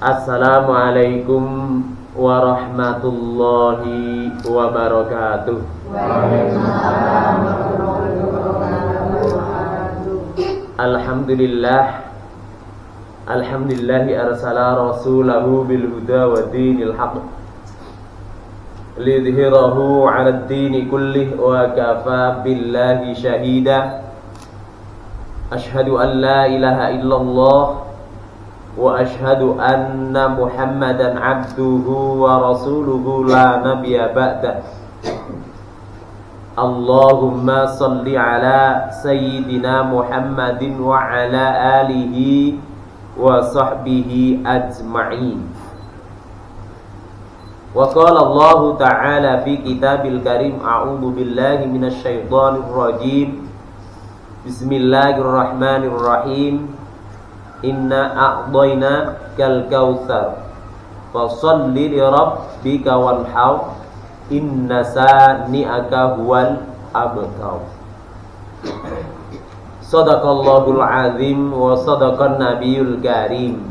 Assalamualaikum warahmatullahi wabarakatuh. Waalaikumsalam warahmatullahi wabarakatuh. Alhamdulillahi arsala rasulahu bil huda wa dinil haqq lidhhirahu 'ala ad-dini kullih wa kafa billahi shahida. Ashhadu an la ilaha illallah wa ashhadu anna Muhammadan abduhu wa rasuluhu la nabiyya ba'da. Allahumma salli ala sayyidina Muhammadin wa ala alihi wa sahbihi ajma'in. Wa qala Allah ta'ala fi kitabil karim, a'udzu billahi minasy syaithanir rajim. Bismillahirrahmanirrahim. Inna a'dayna kal kautsar fasholli li rabbika wanhar inna sani'aka huwal abtar. Shadaqallahul azim wa shadaqan nabiyul karim.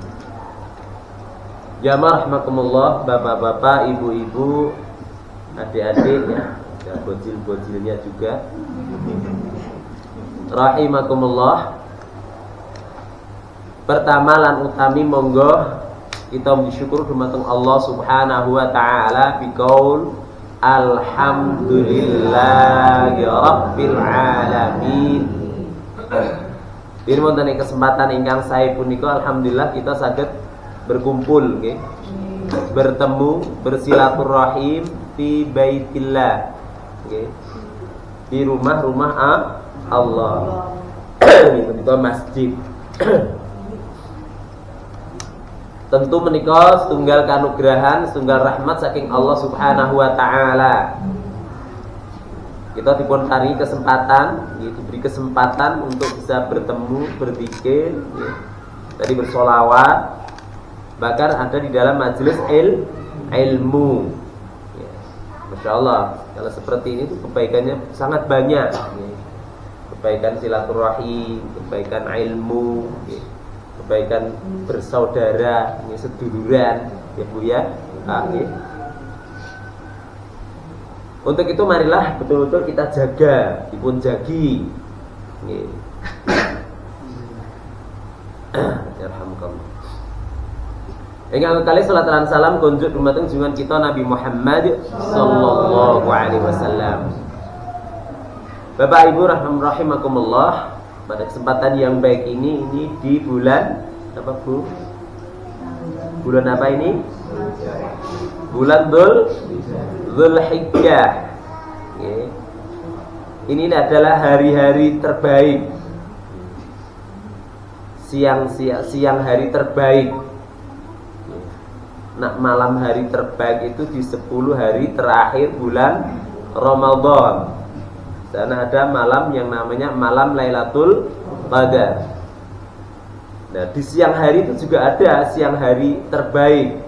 Jamaah rahmakumullah, bapak-bapak, ibu-ibu, adik-adik ya, dan bocil-bocilnya juga. Rahimakumullah. Pertama lan utami monggo kita bersyukur dumateng Allah Subhanahu wa taala biqaul alhamdulillahi rabbil alamin. Ini wonten kesempatan ingkang sae punika alhamdulillah kita saged berkumpul nggih. Bertemu, bersilaturahim di baitillah nggih. Di rumah-rumah Allah. Ini punika masjid. Tentu menika setunggal kanugrahan, setunggal rahmat saking Allah Subhanahu wa taala. Kita dipun paringi kesempatan, diberi kesempatan untuk bisa bertemu, berzikir, tadi bersolawat, bahkan ada di dalam majelis ilmu. Masya Allah, kalau seperti ini tuh kebaikannya sangat banyak. Kebaikan silaturahim, kebaikan ilmu, kebaikan bersaudara, seduluran, ya Bu ya. Untuk itu marilah betul-betul kita jaga, dipun jagi. Alhamdulillah. Ingkang kali salat lan salam kunjuk dumateng junjungan kita Nabi Muhammad sallallahu alaihi wasallam. Bapak Ibu rahimakumullah, pada kesempatan yang baik ini di bulan apa Bu? Bulan apa ini? Bulan Dzulhijjah. Ini adalah hari-hari terbaik. Siang hari terbaik. Nah, malam hari terbaik itu di 10 hari terakhir bulan Ramadan. Sana ada malam yang namanya malam Lailatul Qadar. Nah, di siang hari itu juga ada siang hari terbaik.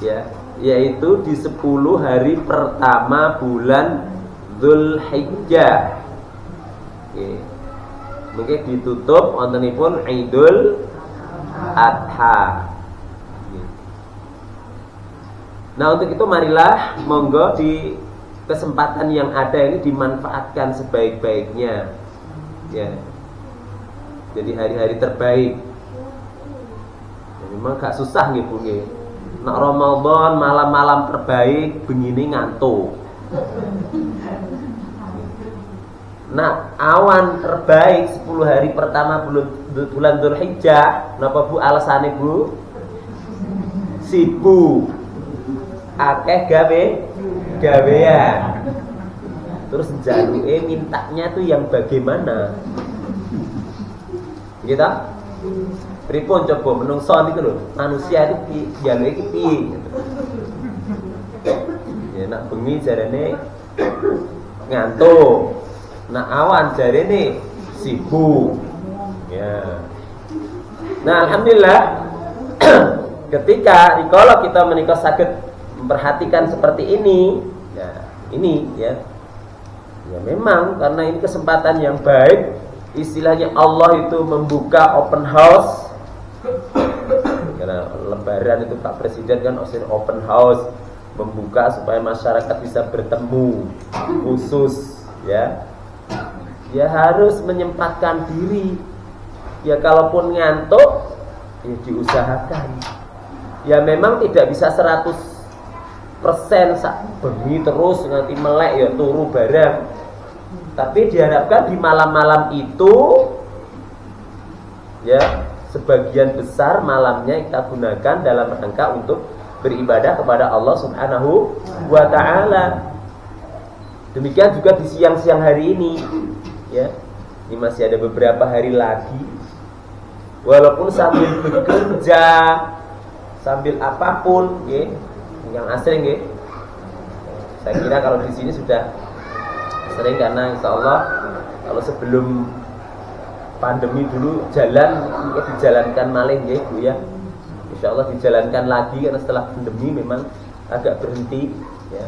Ya, yaitu di 10 hari pertama bulan Dzulhijjah. Mungkin ditutup wontenipun Idul Adha. Nah, untuk itu marilah monggo di kesempatan yang ada ini dimanfaatkan sebaik-baiknya. Ya. Jadi hari-hari terbaik. Ya, memang gak susah nih Bu nggih. Nak Ramadan malam-malam terbaik begini ngantuk. Nah, awan terbaik 10 hari pertama bulan Dzulhijjah, napa Bu alasane Bu? Sibuk. Akeh gawean. Terus jaluke mintanya tuh yang bagaimana? Gitu? Pripun coba menungso niku lho, manusia iki jaluke iki piye? Ya nak bengi jarene ngantuk. Nak awan jarene sibuk. Ya. Nah, alhamdulillah ketika kalau kita menika saged memperhatikan seperti ini, ya ini ya memang karena ini kesempatan yang baik, istilahnya Allah itu membuka open house. Karena Lebaran itu Pak Presiden kan open house, membuka supaya masyarakat bisa bertemu khusus, ya. Ya harus menyempatkan diri. Ya kalaupun ngantuk, ya diusahakan. Ya memang tidak bisa 100% sak bengi terus nanti melek ya turu barang. Tapi diharapkan di malam-malam itu, ya sebagian besar malamnya kita gunakan dalam rangka untuk beribadah kepada Allah Subhanahu wa ta'ala. Demikian juga di siang-siang hari ini, ya. Ini masih ada beberapa hari lagi. Walaupun sambil bekerja, sambil apapun, ya, yang asing, ya. Saya kira kalau di sini sudah sering, karena insya Allah kalau sebelum pandemi dulu jalan dijalankan maling, ya Bu, ya. Insya Allah dijalankan lagi, karena setelah pandemi memang agak berhenti, ya.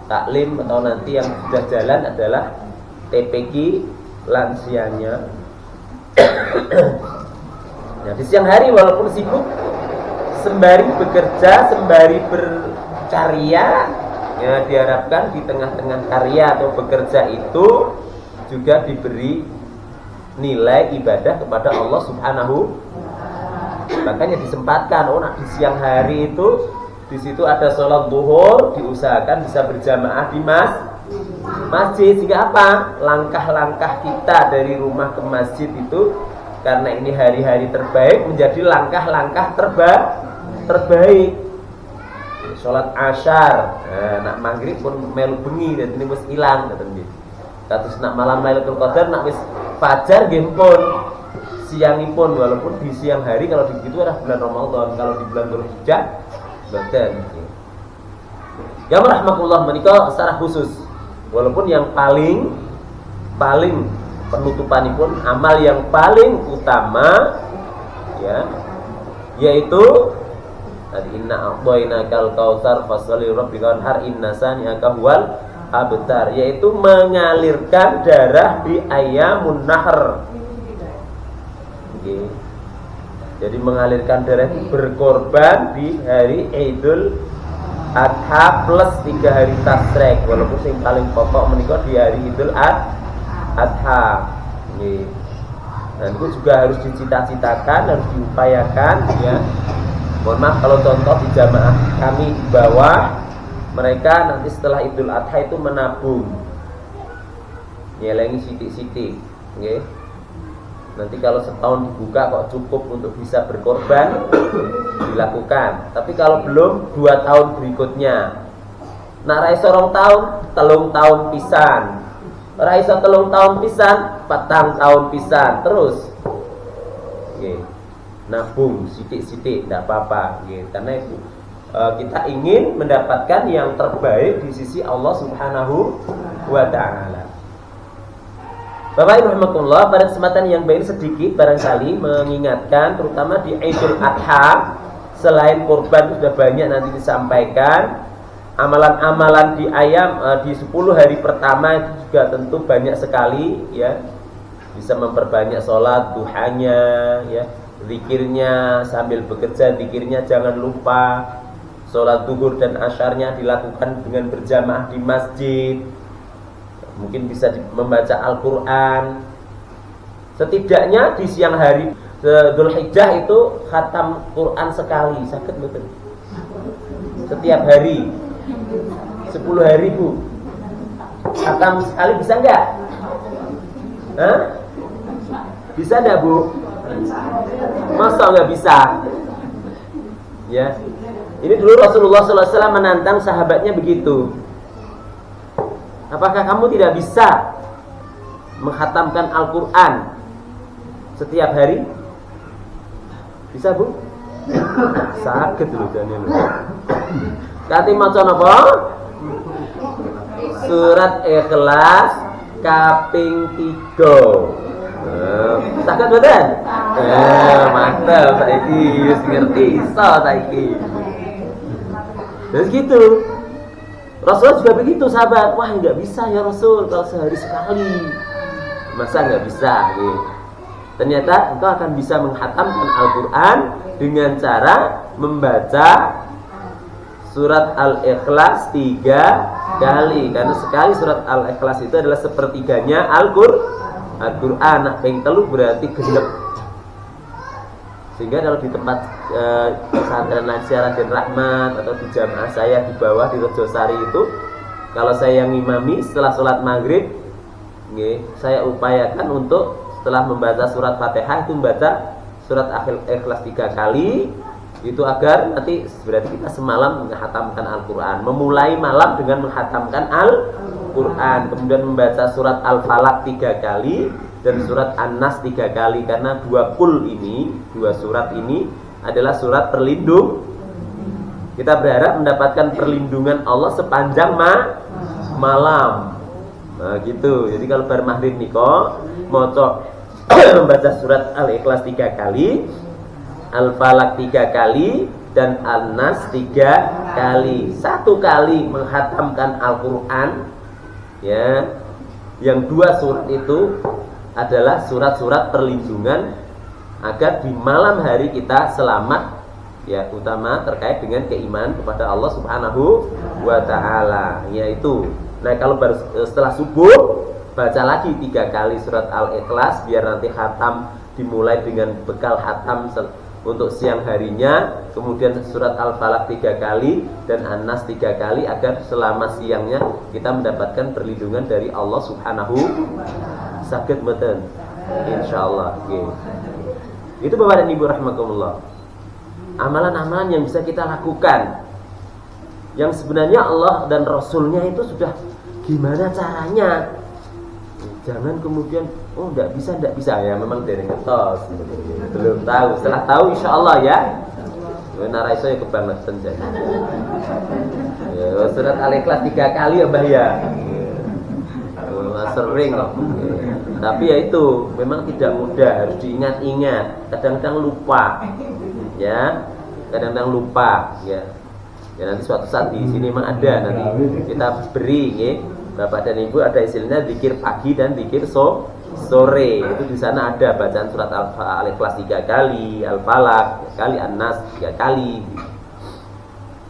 Taklim atau nanti yang sudah jalan adalah TPQ lansianya. Nah, di siang hari walaupun sibuk, sembari bekerja, sembari berkarya, ya diharapkan di tengah-tengah karya atau bekerja itu juga diberi nilai ibadah kepada Allah Subhanahu. Makanya disempatkan, nah di siang hari itu di situ ada sholat zuhur, diusahakan bisa berjamaah di masjid. Sehingga apa? Langkah-langkah kita dari rumah ke masjid itu, karena ini hari-hari terbaik, menjadi langkah-langkah terbaik. Sholat asyar, nak maghrib pun melu bengi dan ini wis ilang katanya. Kados nak malam Lailatul Qadar, nak wis fajar nggih pun siangipun, walaupun di siang hari kalau begitu adalah bulan Ramadan, kalau di bulan Dzulhijjah badan. Ya rahmatullah menika secara khusus. Walaupun yang paling penutupanipun amal yang paling utama, ya, yaitu tadi inna a'tainakal kautsar fasholli rabbika wanhar inna sani'aka huwal abtar, yaitu mengalirkan darah di ayamun nahr. Okay. Jadi mengalirkan darah itu berkorban di hari Idul Adha plus 3 hari tasrek, walaupun yang paling pokok menikah di hari Idul Adha. Okay. Nah itu juga harus dicita-citakan, harus diupayakan, ya. Mohon maaf kalau contoh di jamaah kami di bawah, mereka nanti setelah Idul Adha itu menabung, nyelengi sitik-sitik, okay. Nanti kalau setahun dibuka kok cukup untuk bisa berkorban, dilakukan. Tapi kalau belum, 2 tahun berikutnya. Nak raiso 2 tahun, 3 tahun pisan. Raiso 3 tahun pisan, 4 tahun pisan, terus. Okay. Nabung sitik-sitik, tidak apa-apa, okay. Karena itu kita ingin mendapatkan yang terbaik di sisi Allah Subhanahu wa ta'ala. Bapak Ibu rahimakumullah, pada kesempatan yang baik sedikit barangkali mengingatkan, terutama di Idul Adha, selain kurban sudah banyak nanti disampaikan, amalan-amalan di di 10 hari pertama itu juga tentu banyak sekali, ya. Bisa memperbanyak sholat duhanya, ya, zikirnya sambil bekerja, zikirnya jangan lupa. Sholat zuhur dan asyarnya dilakukan dengan berjamaah di masjid. Mungkin bisa membaca Al-Quran. Setidaknya di siang hari Dzulhijjah itu khatam Quran sekali. Sakit betul. Setiap hari 10 hari Bu, khatam sekali bisa enggak? Hah? Bisa enggak Bu? Masa enggak bisa? Ya. Ini dulu Rasulullah SAW menantang sahabatnya begitu. Apakah kamu tidak bisa menghatamkan Al-Quran setiap hari? Bisa Bu? Sakit loh Daniel. Kati maca napa? Surat Ikhlas kaping 3. Sakit betul? Mantap saiki wis ngerti iso saiki. Terus gitu. Rasul juga begitu sahabat. Wah nggak bisa ya Rasul kalau sehari sekali. Masa nggak bisa? Gitu. Ternyata engkau akan bisa menghatamkan Al-Quran dengan cara membaca surat Al-Ikhlas 3 kali, karena sekali surat Al-Ikhlas itu adalah sepertiganya Al-Quran. Nak ping telu berarti genep. Sehingga kalau di tempat pesantren Lansia Raden Rahmat atau di jamaah saya di bawah di Rejosari itu, kalau saya yang ngimami setelah sholat maghrib, saya upayakan untuk setelah membaca surat Fatihah itu membaca surat Al-Ikhlas 3 kali, itu agar nanti berarti kita semalam menghatamkan Al-Quran. Memulai malam dengan menghatamkan Al-Quran, kemudian membaca surat Al-Falaq 3 kali dan surat An-Nas 3 kali, karena dua surat ini adalah surat perlindung. Kita berharap mendapatkan perlindungan Allah sepanjang malam. Nah gitu. Jadi kalau bar maghrib niko maca membaca surat Al-Ikhlas 3 kali, Al-Falaq 3 kali, dan An-Nas 3 kali. 1 kali menghatamkan Al-Quran, ya. Yang 2 surat itu adalah surat-surat perlindungan agar di malam hari kita selamat, ya, utama terkait dengan keimanan kepada Allah Subhanahu wa taala, yaitu. Nah, kalau baru setelah subuh baca lagi 3 kali surat Al-Ikhlas, biar nanti khatam dimulai dengan bekal khatam untuk siang harinya, kemudian surat Al-Falaq 3 kali dan An-Nas 3 kali, agar selama siangnya kita mendapatkan perlindungan dari Allah Subhanahu sakit mboten insyaallah. Itu Bapak dan Ibu rahimakumullah, amalan-amalan yang bisa kita lakukan, yang sebenarnya Allah dan Rasulnya itu sudah gimana caranya. Jangan kemudian enggak bisa ya, memang dari ngetos belum tahu. Setelah tahu insyaallah ya benar iso ya kebangetan jadi. Ya surat Al-Ikhlas 3 kali ya Mbah ya. Sering loh. Tapi ya itu memang tidak mudah, harus diingat-ingat. Kadang-kadang lupa. Ya. Kadang-kadang lupa ya. Ya nanti suatu saat di sini memang ada, nanti kita beri ya. Bapak dan Ibu, ada istilahnya zikir pagi dan zikir sore. Itu di sana ada bacaan surat Al-Ikhlas 3 kali, Al-Falaq 3 kali, An-Nas 3 kali.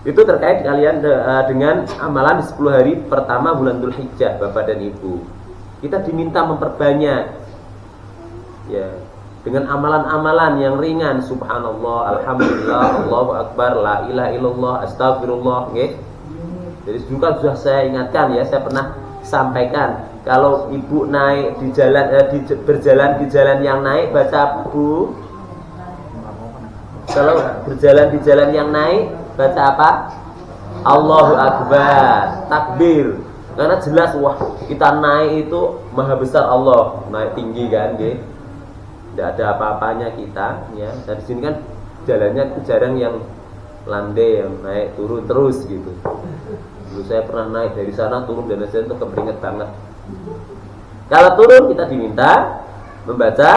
Itu terkait kalian dengan amalan di 10 hari pertama bulan Dzulhijjah, Bapak dan Ibu. Kita diminta memperbanyak ya, dengan amalan-amalan yang ringan. Subhanallah, alhamdulillah, Allahu akbar, la ilaha illallah, astagfirullah, nggih. Jadi juga sudah saya ingatkan ya, saya pernah sampaikan, kalau ibu naik di jalan berjalan di jalan yang naik baca apa Bu? Kalau berjalan di jalan yang naik baca apa? Allahu akbar, takbir. Karena jelas wah, kita naik itu maha besar Allah, naik tinggi kan, nggih. Tidak ada apa-apanya kita ya. Dan di sini kan jalannya jarang yang landai, yang naik turun terus gitu. Dulu saya pernah naik dari sana turun dan saya itu keberinget banget. Kalau turun kita diminta membaca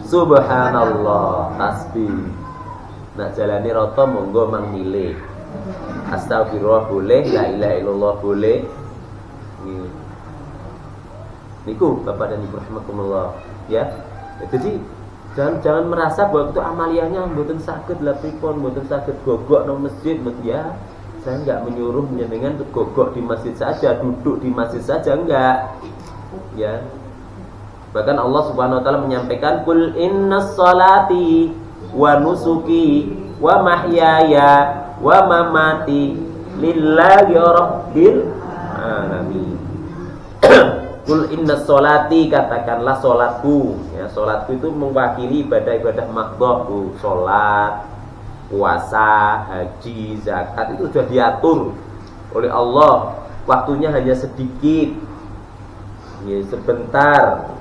Subhanallah, tasbih. Nah jalani roto monggo mang milih. Astagfirullah boleh, la ilaha illallah boleh. Niku Bapak dan Ibu rahimakumullah ya. Jadi jangan merasa bahwa itu amaliyahnya mboten saged lha pripun, mboten saged gogok nang masjid, ya. Saya enggak menyuruh menyenengan untuk gogok di masjid saja, duduk di masjid saja, enggak. Ya. Bahkan Allah Subhanahu wa taala menyampaikan qul innas salati wa nusuki wa mahyaya wa mamati lillahi rabbil alamin. Qul innas sholati, katakanlah sholatku ya, sholatku itu mewakili ibadah-ibadah makhdhah, sholat, puasa, haji, zakat itu sudah diatur oleh Allah. Waktunya hanya sedikit ya, sebentar.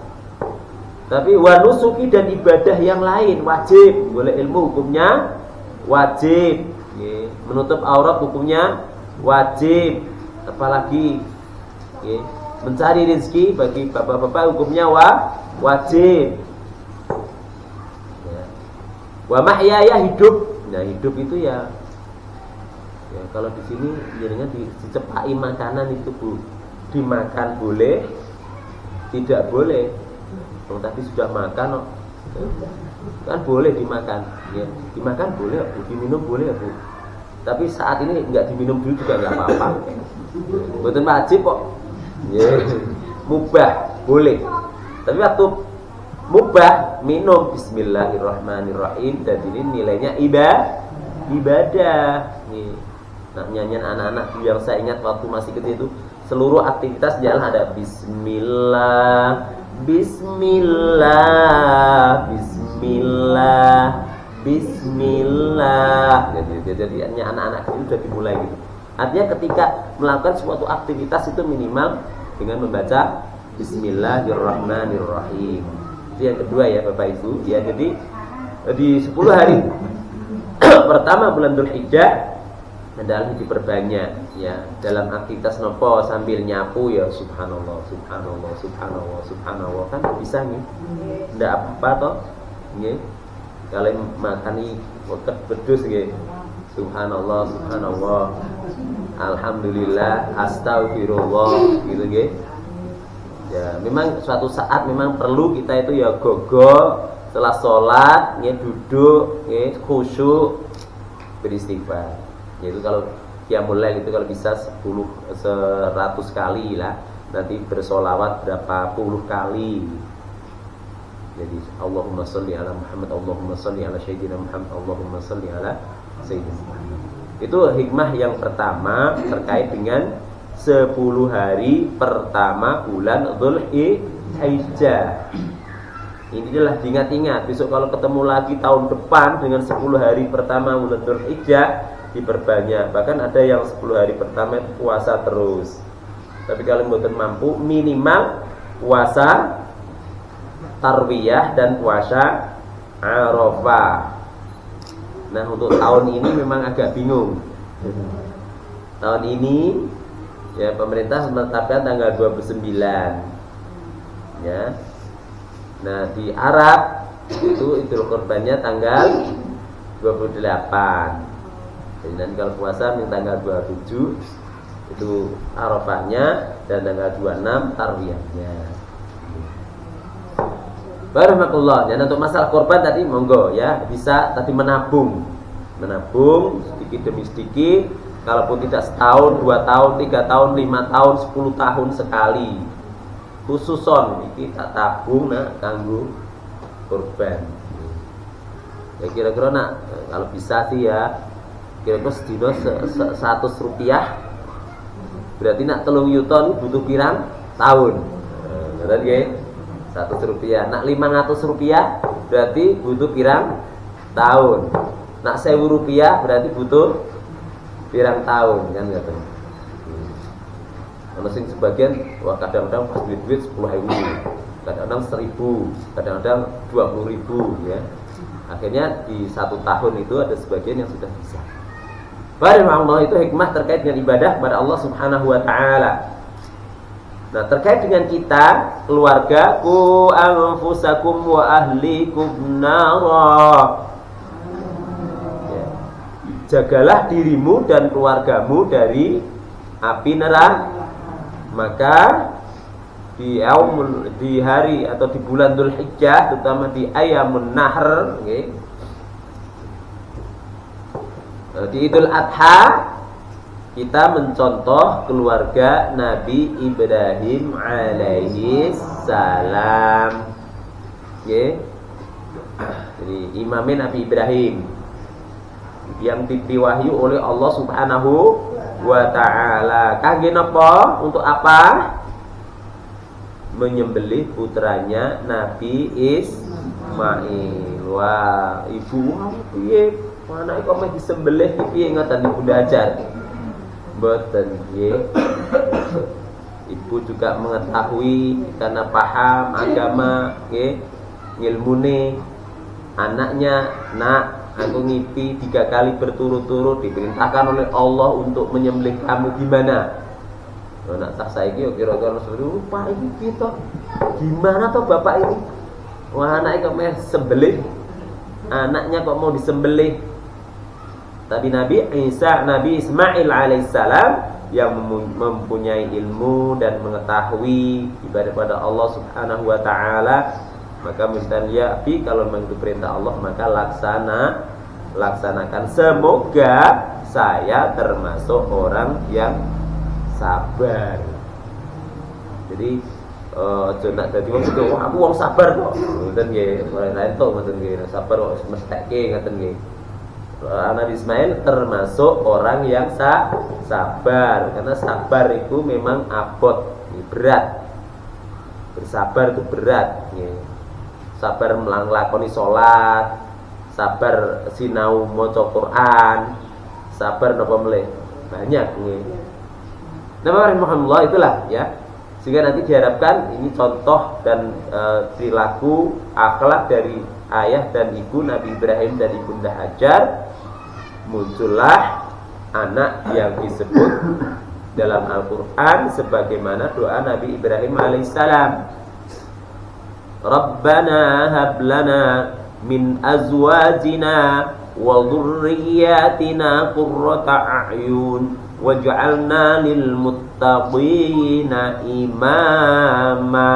Tapi wanusuki dan ibadah yang lain wajib. Boleh ilmu hukumnya wajib ya. Menutup aurat hukumnya wajib. Apalagi ya, mencari rezeki bagi bapak-bapak hukumnya wajib ya. Wa mahyaya hidup. Nah hidup itu ya kalau di sini jadinya dicepai makanan itu Bu, dimakan boleh, tidak boleh. Tapi sudah makan kan boleh dimakan, ya. Dimakan boleh, Bu. Diminum boleh, Bu. Tapi saat ini nggak diminum dulu juga nggak apa-apa. Bukan wajib kok. Ya. Mubah boleh. Tapi waktu mubah minum Bismillahirrahmanirrahim dan ini nilainya ibadah. Nih, nah, nyanyian anak-anak dulu yang saya ingat waktu masih kecil itu seluruh aktivitas jalan ada Bismillah, Bismillah, Bismillah, Bismillah. Jadi anak-anak kecil sudah dimulai gitu. Artinya ketika melakukan suatu aktivitas itu minimal dengan membaca Bismillahirrahmanirrahim. Itu yang kedua ya Bapak Ibu. Ya, jadi di 10 hari pertama bulan Dzulhijjah adalah diperbanyak ya dalam aktivitas nopo sambil nyapu ya subhanallah subhanallah subhanallah subhanallah kan bisa nih. Ndak apa toh. Nggih. Kalau makan iki bedus nggih. Subhanallah subhanallah. Alhamdulillah, astagfirullah gitu nggih. Ya, memang suatu saat memang perlu kita itu ya gogo setelah sholat, nggih duduk, nggih khusyuk beristighfar. Yaitu kalau qiyamul lail itu kalau bisa 100 kali lah, nanti bersolawat berapa puluh kali. Jadi Allahumma sholli ala Muhammad, Allahumma sholli ala Sayyidina Muhammad, Allahumma sholli ala Sayyidina Muhammad. Itu hikmah yang pertama terkait dengan 10 hari pertama bulan Dzulhijjah. Inilah diingat-ingat. Besok kalau ketemu lagi tahun depan dengan 10 hari pertama bulan Dzulhijjah diperbanyak. Bahkan ada yang 10 hari pertama itu puasa terus. Tapi kalau mboten mampu minimal puasa tarwiyah dan puasa Arafah. Nah, untuk tahun ini memang agak bingung. Tahun ini ya pemerintah menetapkan tanggal 29. Ya. Nah, di Arab itu Idul Qurbannya tanggal 28. Dan kalau puasa tanggal 27 itu Arafahnya dan tanggal 26 tarwiyahnya. Barakallahu. Dan untuk masalah korban tadi monggo ya, bisa tadi menabung sedikit demi sedikit. Kalaupun tidak setahun, 2 tahun, 3 tahun, 5 tahun, 10 tahun sekali. Khususon iki tak tabung nak kanggo korban. Ya kira-kira nak kalau bisa sih ya kira-kira sedino 100 rupiah. Berarti nak 3 yuta butuh pirang tahun. Betul nggih? 100 rupiah. Nak 500 rupiah berarti butuh pirang tahun. Nak 1000 rupiah berarti butuh pirang tahun kan gitu. Ono sing sebagian wah kadang-kadang pas duit 10.000, kadang-kadang 1.000, kadang-kadang 20.000 ya. Akhirnya di 1 tahun itu ada sebagian yang sudah bisa. Barakallahu, itu hikmah terkait dengan ibadah kepada Allah Subhanahu wa taala. Nah, terkait dengan kita, keluarga, ku anfusakum wa ahlikum nara. Ya. Jagalah dirimu dan keluargamu dari api neraka. Maka di hari atau di bulan Dzulhijjah, terutama di ayamun nahr, okay, di Idul Adha kita mencontoh keluarga Nabi Ibrahim alaihi salam. Okay. Jadi imamnya Nabi Ibrahim yang diberi wahyu oleh Allah Subhanahu wa ta'ala. Kangge napa? Untuk apa? Menyembelih putranya Nabi Ismail. Wah, ibu piye? Mana kok meh disembelih piye ngoten Ibu ajar. Mboten nggih. Ibu juga mengetahui karena paham agama nggih, ngilmune anaknya, nak aku ngipi 3 kali berturut-turut diperintahkan oleh Allah untuk menyembelih kamu gimana? Nak tak saiki kira-kira lupa iki kita. Gimana toh bapak ini? Wah, anaknya kok mau sembelih. Anaknya kok mau disembelih. Tapi Nabi Ismail alaihissalam yang mempunyai ilmu dan mengetahui ibadah pada Allah Subhanahu wa taala, Maka minta ya Abi, kalau memang itu perintah Allah maka laksanakan. Semoga saya termasuk orang yang sabar. Jadi aja nak dadi wong itu, aku wong sabar kok. Ngoten nggih, ora entuk ngoten nggih, sabar kok mestekke ngoten nggih. Nabi Ismail termasuk orang yang sabar, karena sabar itu memang abot, berat. Bersabar itu berat, sabar melakoni sholat, sabar sinau maca Quran, sabar napa meleh banyak. Nah, rahimahullah itulah ya, sehingga nanti diharapkan ini contoh dan perilaku akhlak dari ayah dan ibu Nabi Ibrahim dan ibunda Hajar. Muncullah anak yang disebut dalam Al-Quran sebagaimana doa Nabi Ibrahim alaihissalam. Rabbana hablana min azwajina wa dhurriyyatina qurrata a'yun waj'alna lil muttaqina imama.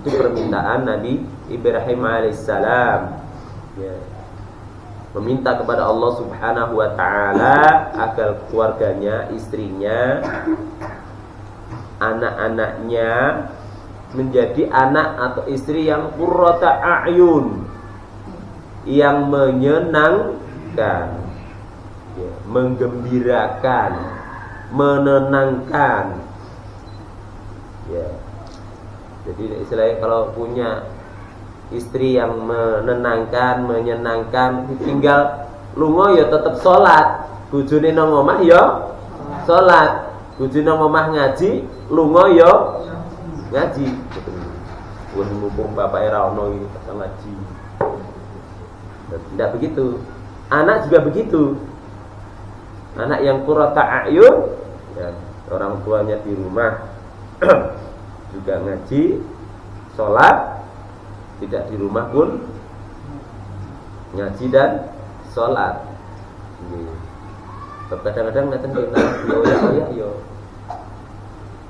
Itu permintaan Nabi Ibrahim alaihissalam, ya, meminta kepada Allah Subhanahu wa taala agar keluarganya, istrinya, anak-anaknya menjadi anak atau istri yang qurrata a'yun, yang menyenangkan, ya, menggembirakan, menenangkan, ya. Jadi istilahnya kalau punya istri yang menenangkan, menyenangkan, tinggal lunga ya tetap sholat, bojone nang omah ya sholat, bojone nang omah ngaji, lunga ya ngaji. Wis mumpung bapak era ono iki ngaji. Tidak begitu. Anak juga begitu. Anak yang qurrata a'yun, ya, orang tuanya di rumah juga ngaji, sholat, tidak di rumah pun ngaji dan sholat. Kadang-kadang nanti kita yo,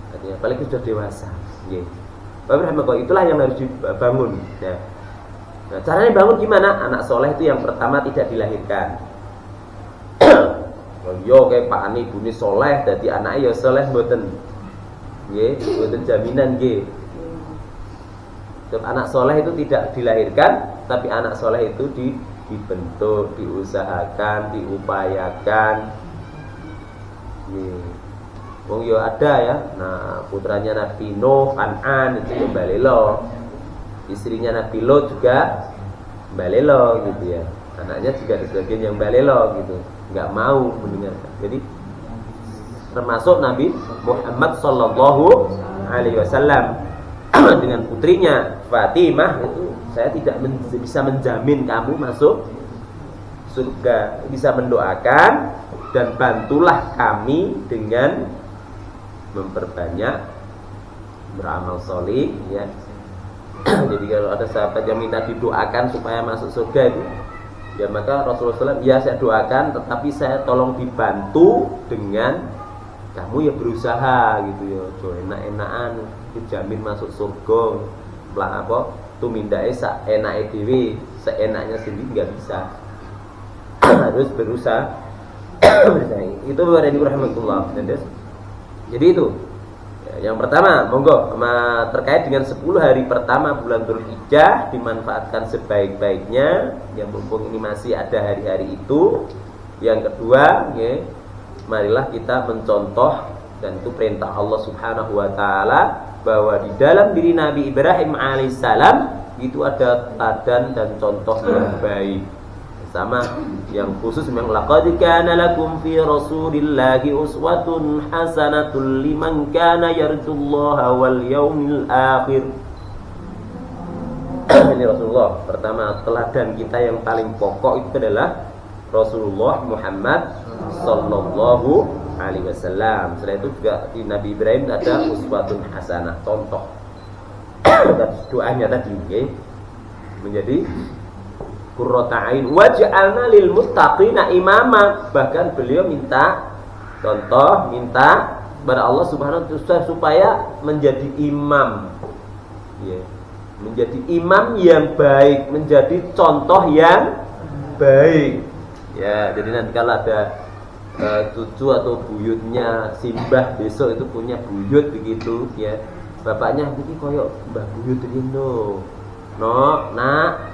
artinya apalagi sudah dewasa. Itulah yang harus dibangun. Nah, caranya bangun gimana? Anak soleh itu yang pertama tidak dilahirkan. Yo kayak Pak Ani bunyi soleh, jadi anaknya yo soleh mboten. Nggih, mboten jaminan nggih. Anak soleh itu tidak dilahirkan, tapi anak soleh itu dibentuk, diusahakan, diupayakan. Wong yo ada ya. Nah, putranya Nabi Nuh, Kan'an itu yang balelo. Istrinya Nabi Lot juga balelo gitu ya. Anaknya juga sebagian yang balelo gitu, nggak mau mendengarkan. Jadi termasuk Nabi Muhammad sallallahu alaihi wasallam dengan putrinya Fatimah itu, saya tidak bisa menjamin kamu masuk surga, bisa mendoakan dan bantulah kami dengan memperbanyak beramal sholih, ya. Jadi kalau ada sahabat yang minta didoakan supaya masuk surga itu, ya maka Rasulullah SAW, ya saya doakan, tetapi saya tolong dibantu dengan kamu ya berusaha gitu ya, enak-enakan dijamin masuk surga. Lah apa tumindae sak enake dhewe, seenaknya sendiri nggak bisa. Harus berusaha. Itu berada di rahmatullah. Jadi itu ya, yang pertama, monggo terkait dengan 10 hari pertama bulan Dzulhijjah dimanfaatkan sebaik-baiknya. Yang mumpung ini masih ada hari-hari itu. Yang kedua, ya, marilah kita mencontoh, dan itu perintah Allah Subhanahu wa taala, bahwa di dalam diri Nabi Ibrahim alaihissalam itu ada teladan dan contoh yang baik. Sama yang khusus memang laqad kana lakum fi rasulillahi uswatun hasanatun liman kana yarjullaha wal yaumil akhir. Ini Rasulullah. Pertama, teladan kita yang paling pokok itu adalah Rasulullah Muhammad sallallahu alaihi wasallam. Setelah itu juga di Nabi Ibrahim ada uswatun hasanah, contoh. Doanya tadi, okay, menjadi qurrata ain waj'alna lil muttaqina imama. Bahkan beliau minta contoh, minta kepada Allah Subhanahu wa taala supaya menjadi imam Ya. Menjadi imam yang baik, menjadi contoh yang baik. Ya, jadi nanti kalau ada cucu atau buyutnya simbah besok itu punya buyut begitu ya. Bapaknya iki koyo Mbah Buyut rino. No, nak.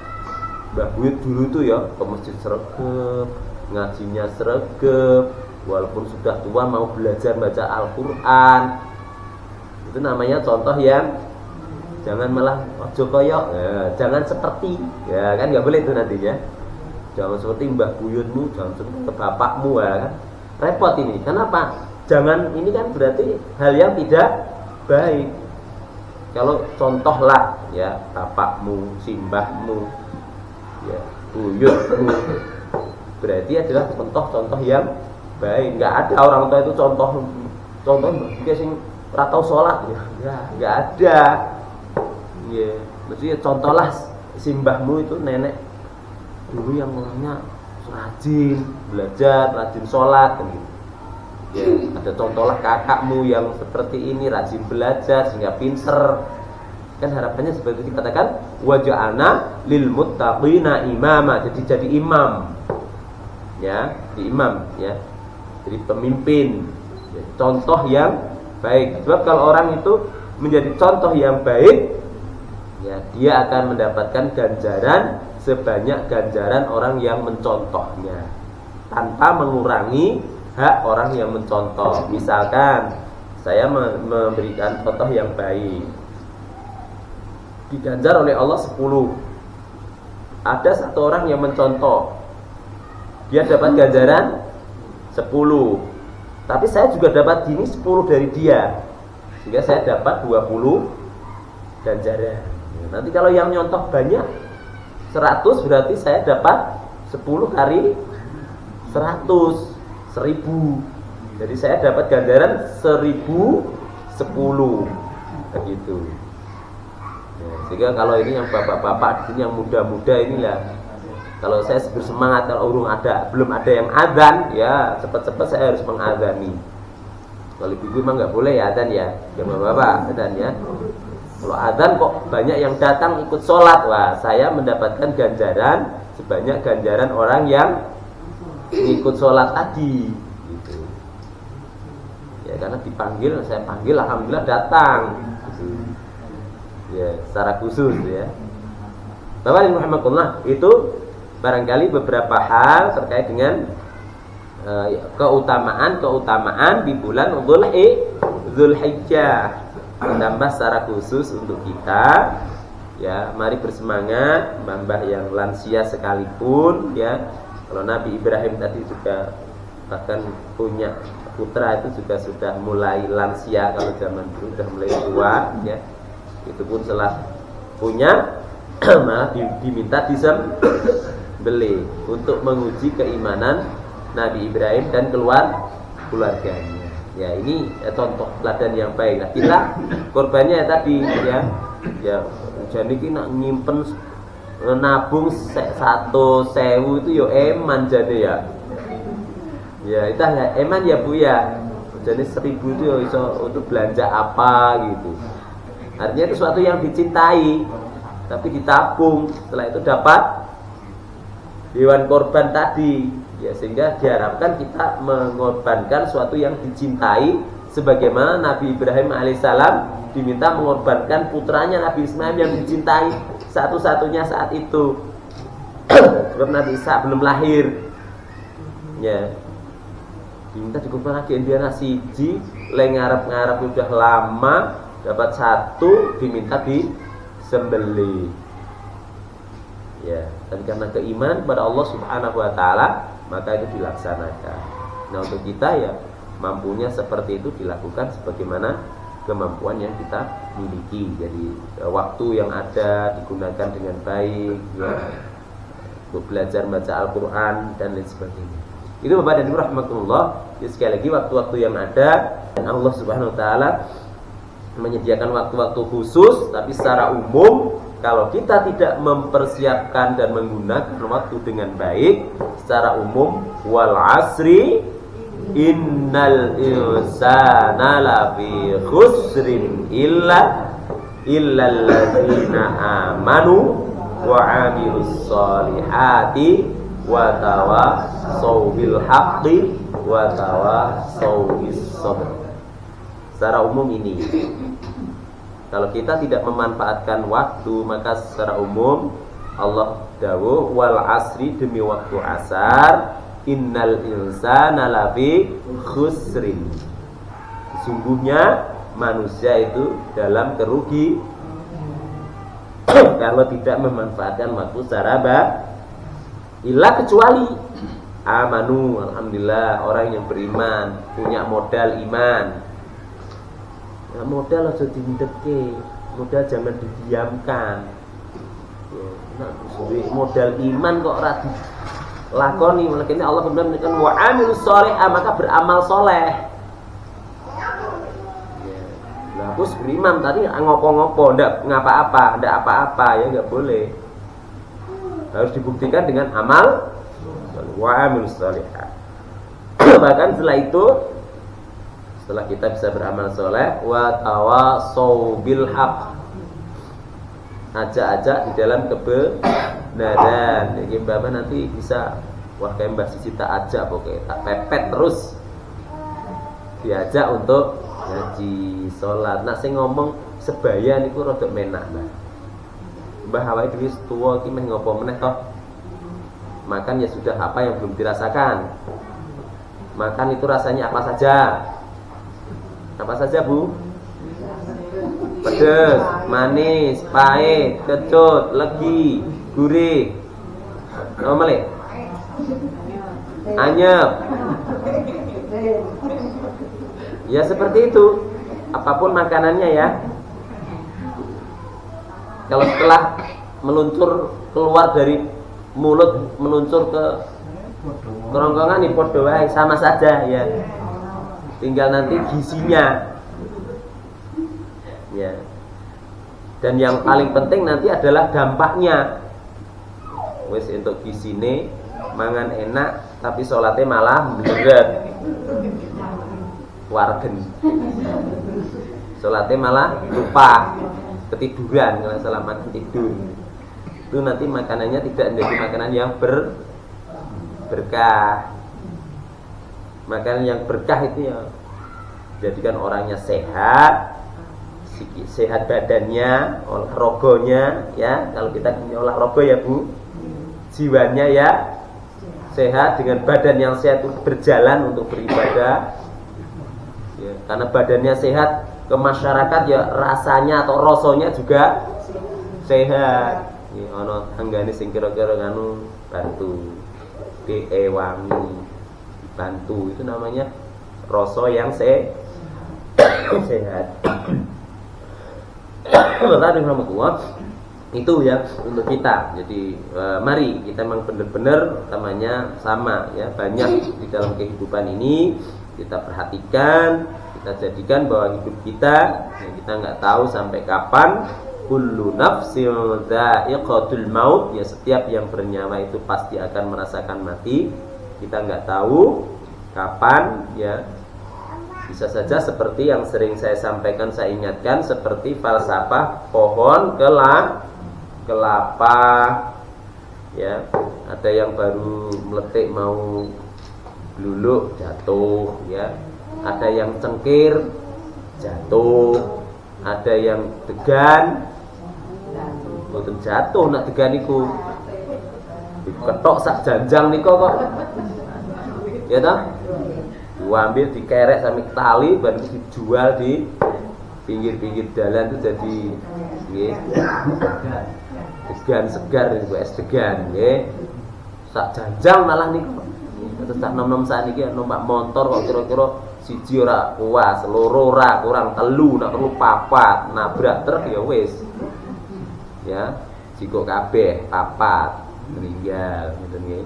Mbah Buyut dulu tuh ya ke masjid sregep, ngajinya sregep, walaupun sudah tua mau belajar baca Al-Qur'an. Itu namanya contoh yang jangan malah ojo koyok, ya, jangan seperti, ya kan nggak boleh itu nantinya. Jangan seperti Mbah Buyutmu, jangan seperti bapakmu, ya kan. Repot ini. Kenapa? Jangan, ini kan berarti hal yang tidak baik. Kalau contohlah ya bapakmu, simbahmu, ya buyutmu, berarti adalah contoh-contoh yang baik. Nggak ada orang tua itu contoh sing ora tau salat ya. Nggak ada. Ya, maksudnya contohlah simbahmu itu nenek dulu yang orangnya rajin belajar, rajin sholat kan gitu. Ya, ada contohlah kakakmu yang seperti ini rajin belajar sehingga pinter. Kan harapannya seperti itu dikatakan waja'ana lil muttaqina imama, jadi imam. Ya, di imam ya. Jadi pemimpin. Ya, contoh yang baik. Sebab kalau orang itu menjadi contoh yang baik, ya, dia akan mendapatkan ganjaran sebanyak ganjaran orang yang mencontohnya tanpa mengurangi hak orang yang mencontoh. Misalkan saya memberikan contoh yang baik, diganjar oleh Allah 10. Ada satu orang yang mencontoh, dia dapat ganjaran 10. Tapi saya juga dapat gini 10 dari dia, sehingga saya dapat 20 ganjaran. Nanti kalau yang nyontoh banyak 100, berarti saya dapat 10 kali 100, 1000. Jadi saya dapat ganjaran 1010 begitu. Ya, sehingga kalau ini yang bapak-bapak ini yang muda-muda inilah, kalau saya bersemangat, kalau belum ada yang adzan, ya cepat-cepat saya harus mengadzani. Kalau ibu memang nggak boleh ya adzan ya, bapak-bapak adzan ya. Kalau adzan kok banyak yang datang ikut sholat, wah saya mendapatkan ganjaran sebanyak ganjaran orang yang ikut sholat tadi. Gitu. Ya karena dipanggil, saya panggil, alhamdulillah datang. Gitu. Ya secara khusus ya. Bapak Ibu Muhammadullah, itu barangkali beberapa hal terkait dengan keutamaan di bulan Dzulhijjah. Menambah secara khusus untuk kita, ya mari bersemangat, mbah yang lansia sekalipun, ya kalau Nabi Ibrahim tadi juga bahkan punya putra itu juga sudah mulai lansia, kalau zaman dulu sudah mulai tua, ya itu pun setelah punya malah diminta disembelih untuk menguji keimanan Nabi Ibrahim dan keluarganya. Ya ini contoh teladan yang baik. Nah, kita korbannya tadi ya jadi kita nyimpen nabung 1.000 itu yo eman jadi ya. Ya itu ya eman ya Bu ya. Jadi 1.000 itu yo iso untuk belanja apa gitu. Artinya itu sesuatu yang dicintai tapi ditabung, setelah itu dapat hewan korban tadi. Ya, sehingga diharapkan kita mengorbankan sesuatu yang dicintai, sebagaimana Nabi Ibrahim alaihissalam diminta mengorbankan putranya Nabi Ismail yang dicintai satu-satunya saat itu. Sebab Nabi Isa belum lahir. Ya. Diminta dikorban lagi Indiana siji, le ngarep-ngarep udah lama dapat 1, diminta disembelih. Ya, dan karena keimanan kepada Allah Subhanahu wa taala, maka itu dilaksanakan. Nah untuk kita ya mampunya seperti itu dilakukan sebagaimana kemampuan yang kita miliki. Jadi waktu yang ada digunakan dengan baik ya, untuk belajar baca Al-Quran dan lain sebagainya. Itu Bapak dan Ibu rahmatullah. Jadi sekali lagi waktu-waktu yang ada, dan Allah Subhanahu wa taala menyediakan waktu-waktu khusus, tapi secara umum kalau kita tidak mempersiapkan dan menggunakan waktu dengan baik, secara umum wal asri innal insana lafi khusrin illa illal ladzina amanu wa 'amilus sholihati wa tawassaw bil haqqi wa tawassaw bis sabr. Secara umum ini, kalau kita tidak memanfaatkan waktu, maka secara umum Allah dawuh wal asri, demi waktu asar, innal insana lafi khusrin. Sesungguhnya manusia itu dalam kerugi kalau tidak memanfaatkan waktu secara illa kecuali amanu, alhamdulillah, orang yang beriman, punya modal iman. Nah, modal aja diindeke, modal jangan didiamkan. Ya, nah, modal iman kok ora dilakoni, makanya Allah kemudian menyatakan wa amilus sholihah, maka beramal soleh. Ya. Nah, terus beriman tadi ngopo-ngopo, ndak ngapa-apa, ndak apa-apa, ya enggak boleh. Harus dibuktikan dengan amal wa amilus sholihah. Bahkan setelah itu, setelah kita bisa beramal soleh, wa tawassaw bil haqq, ajak-ajak di dalam kebenaran. Jadi Bapak nanti bisa, wah kayak Mbak Sisi tak ajak, pokoknya tak pepet terus, diajak untuk ngaji, sholat. Nah saya ngomong sebaya niku rada menak Mbah awake dhewe tuwa iki meh ngopo meneh toh. Makan ya sudah, apa yang belum dirasakan. Makan itu rasanya apa saja? Apa saja, Bu? Pedes, manis, pahit, kecut, legi, gurih. Apa malih? Anyep. Ya seperti itu. Apapun makanannya ya. Kalau setelah meluncur keluar dari mulut, meluncur ke kerongkongan, ini podo wae, sama saja ya. Tinggal nanti gizinya. Ya. Dan yang paling penting nanti adalah dampaknya. Wis untuk gisine mangan enak tapi sholatnya malah meleget. Wargen. Sholatnya malah lupa, ketiduran kalau salah makan tidur. Itu nanti makanannya tidak menjadi makanan yang berkah. Makanan yang berkah itu ya jadikan orangnya sehat, sehat badannya, olahragonya ya. Kalau kita punya olahraga ya Bu, jiwanya ya sehat, dengan badan yang sehat untuk berjalan, untuk beribadah ya. Karena badannya sehat, ke masyarakat ya rasanya atau rasanya juga sehat ya. Ono tanggane sing kira-kira nganu bantu wangi, bantu, itu namanya rasa yang sehat. Itu ya untuk kita. Jadi mari kita memang benar-benar namanya sama ya, banyak di dalam kehidupan ini kita perhatikan, kita jadikan bahwa hidup kita ya, kita nggak tahu sampai kapan. Kullu nafsin dha'iqatul maut, ya setiap yang bernyawa itu pasti akan merasakan mati. Kita nggak tahu kapan ya. Bisa saja seperti yang sering saya sampaikan, saya ingatkan, seperti falsafah pohon kelapa ya. Ada yang baru meletik mau luluk jatuh ya. Ada yang cengkir jatuh. Ada yang degan mboten jatuh, nak degan niku diketok sak janjang niku kok. Ya toh? Diambil, dikerek sampai tali, baru dijual di pinggir-pinggir jalan itu jadi nggih. Degan segar niku, es degan nggih. Sak janjang malah niku. Terus tak nom-nom saniki numpak motor kok kira-kira siji ora puas, loro ora, kurang telu, nak perlu papat, nabrak truk ya wis. Ya, jiko kabeh papat meninggal ngoten nggih.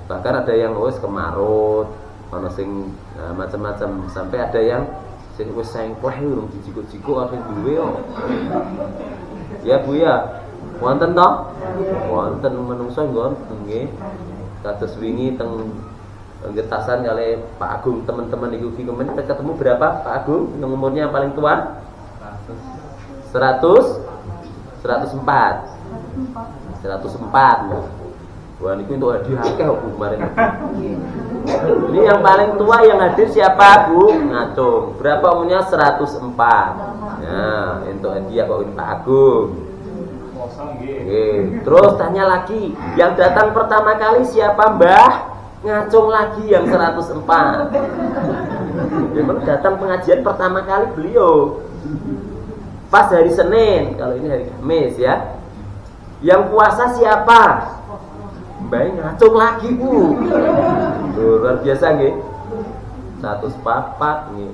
Bahkan ada yang wis kemarut, ana sing macam-macam, sampai ada yang sing wis sengkleh urung dijiko-jiko akhir duwe yo. Ya Bu ya. Wonten to? Wonten menungso nggih. Kados wingi teng Getasan kali Pak Agung, teman-teman di Gufi kemarin kita ketemu berapa Pak Agung yang umurnya yang paling tua? 104. Wah, ini untuk hadiah akeh Bu kemarin. Ini yang paling tua yang hadir siapa Bu? Ngacung. Berapa umurnya? 104. Nah, untuk hadiah kok ini Pak Agung. Oke. Terus tanya lagi, yang datang pertama kali siapa Mbah? Ngacung lagi yang 104. Memang datang pengajian pertama kali beliau pas hari Senin, kalau ini hari Kamis ya. Yang puasa siapa? Mbak ngacung lagi Bu. Tuh, luar biasa nggih. 104 nggih.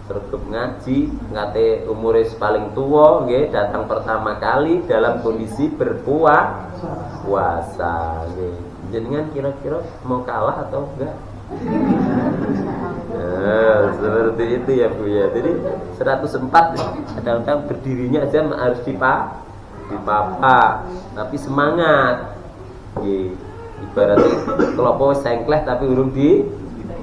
Sergep ngaji, ngate umure paling tua nggih, datang pertama kali dalam kondisi berpuasa nggih. Jenengan kira-kira mau kalah atau enggak? Nah, seperti itu ya Bu ya. Jadi 104 kadang-kadang berdirinya aja harus dipapa, tapi semangat. Ibaratnya kelopo sengkleh tapi urung di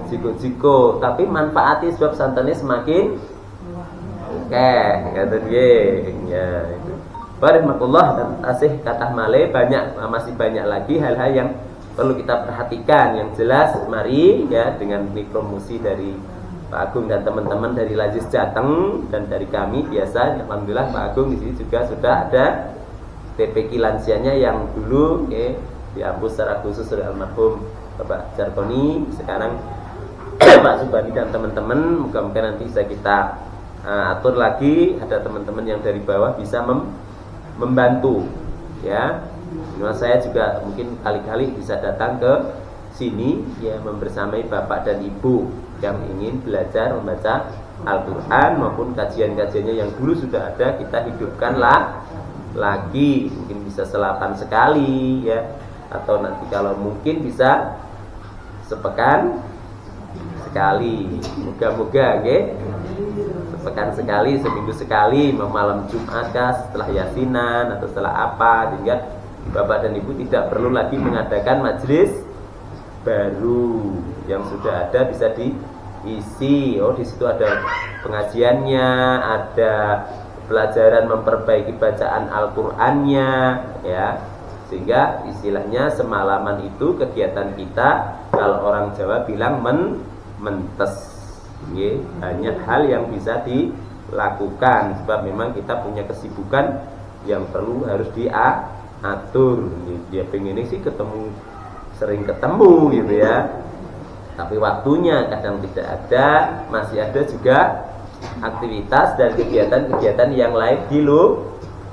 jiko-jiko, tapi manfaatnya sebab santannya semakin kata dia ya itu. Barakallah dan asih kata male masih banyak lagi hal-hal yang perlu kita perhatikan. Yang jelas mari ya dengan promosi dari Pak Agung dan teman-teman dari Lajis Jateng dan dari kami biasa, alhamdulillah Pak Agung di sini juga sudah ada TPQ lansianya yang dulu dihapus secara khusus oleh almarhum Bapak Jarkoni. Sekarang Pak Subandi dan teman-teman moga-moga nanti bisa kita atur lagi, ada teman-teman yang dari bawah bisa membantu ya. Nah, saya juga mungkin kali-kali bisa datang ke sini ya membersamai Bapak dan Ibu yang ingin belajar membaca Al-Quran maupun kajian-kajiannya yang dulu sudah ada kita hidupkanlah lagi, mungkin bisa selapan sekali ya, atau nanti kalau mungkin bisa sepekan sekali, moga-moga sepekan sekali, seminggu sekali, malam Jumat setelah yasinan atau setelah apa, sehingga Bapak dan Ibu tidak perlu lagi mengadakan majelis baru, yang sudah ada bisa diisi. Oh, di situ ada pengajiannya, ada pelajaran memperbaiki bacaan Al-Qur'annya ya. Sehingga istilahnya semalaman itu kegiatan kita, kalau orang Jawa bilang mentes. Banyak hal yang bisa dilakukan sebab memang kita punya kesibukan yang perlu harus diatur. Dia pengen sih sering ketemu gitu ya, tapi waktunya kadang tidak ada. Masih ada juga aktivitas dan kegiatan-kegiatan yang lain di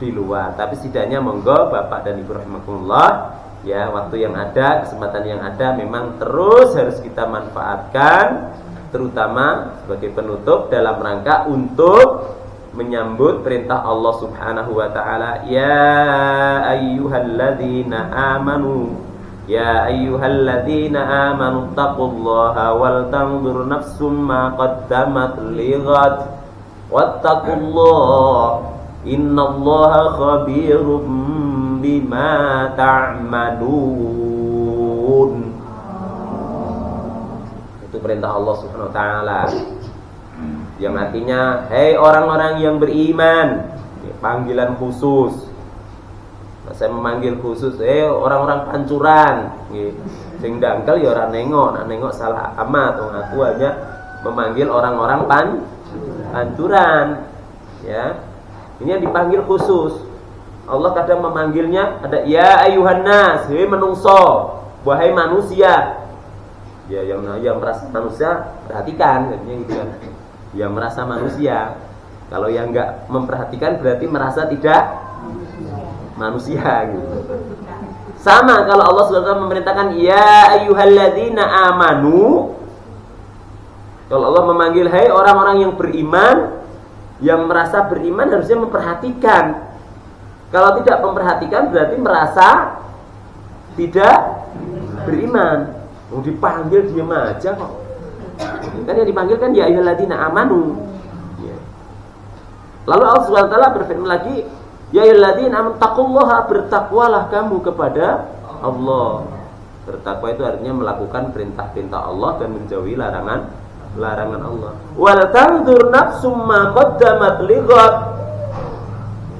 luar. Tapi setidaknya monggo Bapak dan Ibu rahimakumullah ya, waktu yang ada, kesempatan yang ada memang terus harus kita manfaatkan, terutama sebagai penutup dalam rangka untuk menyambut perintah Allah Subhanahu wa taala, ya ayyuhalladzina amanu taqullaha wal tanzur nafsum ma qaddamat lighad wattaqullaha innallaha khabirum bima ta'malun. Itu perintah Allah Subhanahu wa taala. Yang artinya, hei orang-orang yang beriman, panggilan khusus. Saya memanggil khusus, orang-orang pancuran. Sing dangkel ya ora nengok salah amat. Aku hanya memanggil orang-orang pancuran. Ya. Ini yang dipanggil khusus. Allah kadang memanggilnya ada ya ayuhan nas, hei menungso, wahai manusia. Ya yang merasa manusia perhatikan katanya gitu kan. Yang merasa manusia. Kalau yang enggak memperhatikan berarti merasa tidak manusia gitu. Sama kalau Allah SWT memerintahkan ya ayyuhalladzina amanu. Kalau Allah memanggil hai orang-orang yang beriman, yang merasa beriman harusnya memperhatikan. Kalau tidak memperhatikan berarti merasa tidak beriman. Mau dipanggil diam aja kok. Kan yang dipanggil kan ya ayyuhalladzina amanu. Ya. Lalu Allah SWT berfirman lagi, ya ayyuhalladzina amanu taqullaha, bertakwalah kamu kepada Allah. Bertakwa itu artinya melakukan perintah-perintah Allah dan menjauhi larangan Allah. Wal tanzur nafsum ma qaddamat lighad.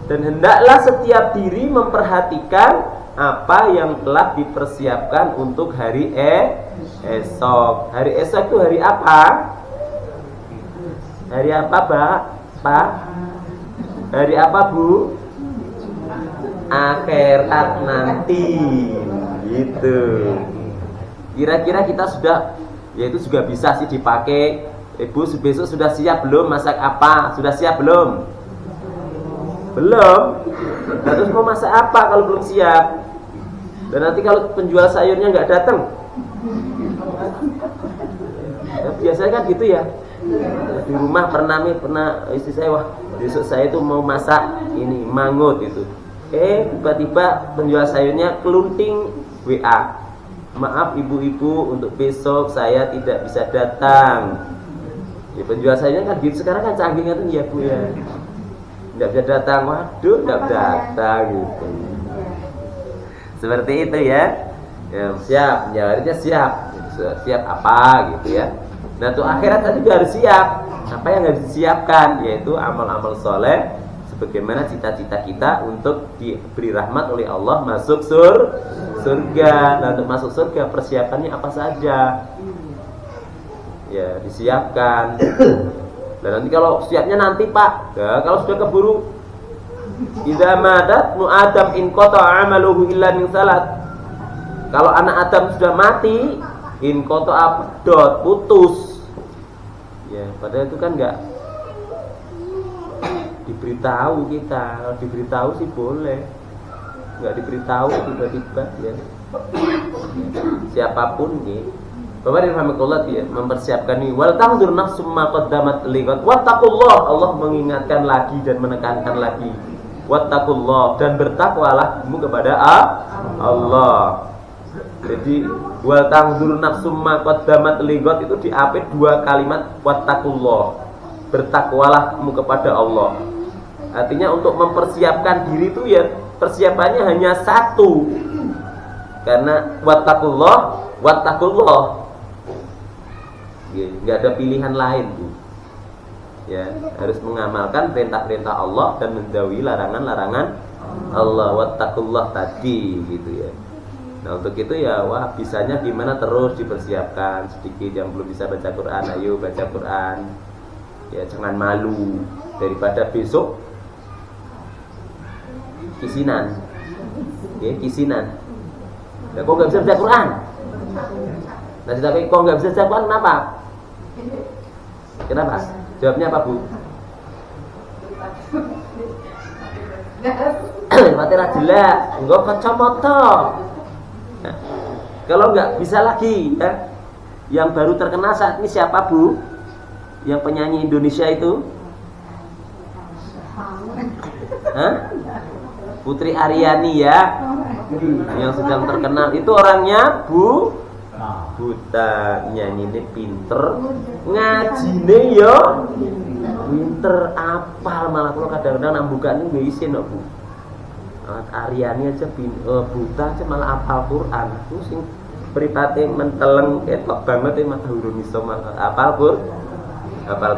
Dan hendaklah setiap diri memperhatikan apa yang telah dipersiapkan untuk hari esok. Hari esok itu hari apa? Hari apa, Pak? Hari apa, Bu? Akhirat nanti. Gitu. Kira-kira kita sudah, ya itu juga bisa sih dipakai. Ibu besok sudah siap belum masak apa? Sudah siap belum? Belum. Nah, terus mau masak apa kalau belum siap? Dan nanti kalau penjual sayurnya nggak datang, ya, biasanya kan gitu ya. Di rumah pernah istri saya, wah besok saya itu mau masak ini mangut itu. Tiba-tiba penjual sayurnya kelunting WA. Maaf ibu-ibu, untuk besok saya tidak bisa datang. Ya, penjual sayurnya kan gitu sekarang kan canggih kan ya Bu ya. Tidak bisa datang, waduh tidak datang gitu. Seperti itu ya. Ya siap, jawabannya siap. Siap apa gitu ya. Nah tuh akhirat tadi juga harus siap. Apa yang harus disiapkan? Yaitu amal-amal soleh, sebagaimana cita-cita kita untuk diberi rahmat oleh Allah masuk surga. Nah untuk masuk surga persiapannya apa saja? Ya disiapkan. Dan nanti kalau siapnya nanti Pak, ya, kalau sudah keburu, idza madat nu adam in qata amaluhu illa min salat. Kalau anak Adam sudah mati, in qata abdot, putus. Ya, padahal itu kan enggak diberitahu kita. Kalau diberitahu sih boleh. Enggak diberitahu tiba-tiba ya. Siapapun nih. Bapak dirahmatullah ya, mempersiapkan ini. Wal tanzur nafsum ma qaddamat liqad. Wattaqullah, Allah mengingatkan lagi dan menekankan lagi. Wattaqullah, dan bertakwalah kamu kepada Allah. Jadi wal tanzur nafsum ma qaddamat liqad itu diapit dua kalimat wattaqullah. Bertakwalah kamu kepada Allah. Artinya untuk mempersiapkan diri itu ya persiapannya hanya satu. Karena wattaqullah. Ya, nggak ada pilihan lain Bu. Ya, harus mengamalkan perintah-perintah Allah dan menjauhi larangan-larangan Allah. Wattaqullah tadi gitu ya. Nah untuk itu ya wah bisanya gimana terus dipersiapkan. Sedikit yang belum bisa baca Quran, ayo baca Quran. Ya jangan malu. Daripada besok kisinan. Ya kisinan. Ya kok nggak bisa baca Quran? Nah tapi kok nggak bisa baca Quran kenapa? Kenapa? Jawabnya apa Bu? Fatihah jelas, enggak kacamata. Nah, kalau nggak bisa lagi, yang baru terkenal saat ini siapa Bu? Yang penyanyi Indonesia itu? Putri Aryani ya, yang sedang terkenal. Itu orangnya buta, nyanyinya pinter, ngajine yo pinter, apal malah kalau kadang-kadang nambukan ini nggak isin Bu. Aryani aja buta aja malah apal Quran. Itu sing pripate menteleng ketok banget mata hurun iso apal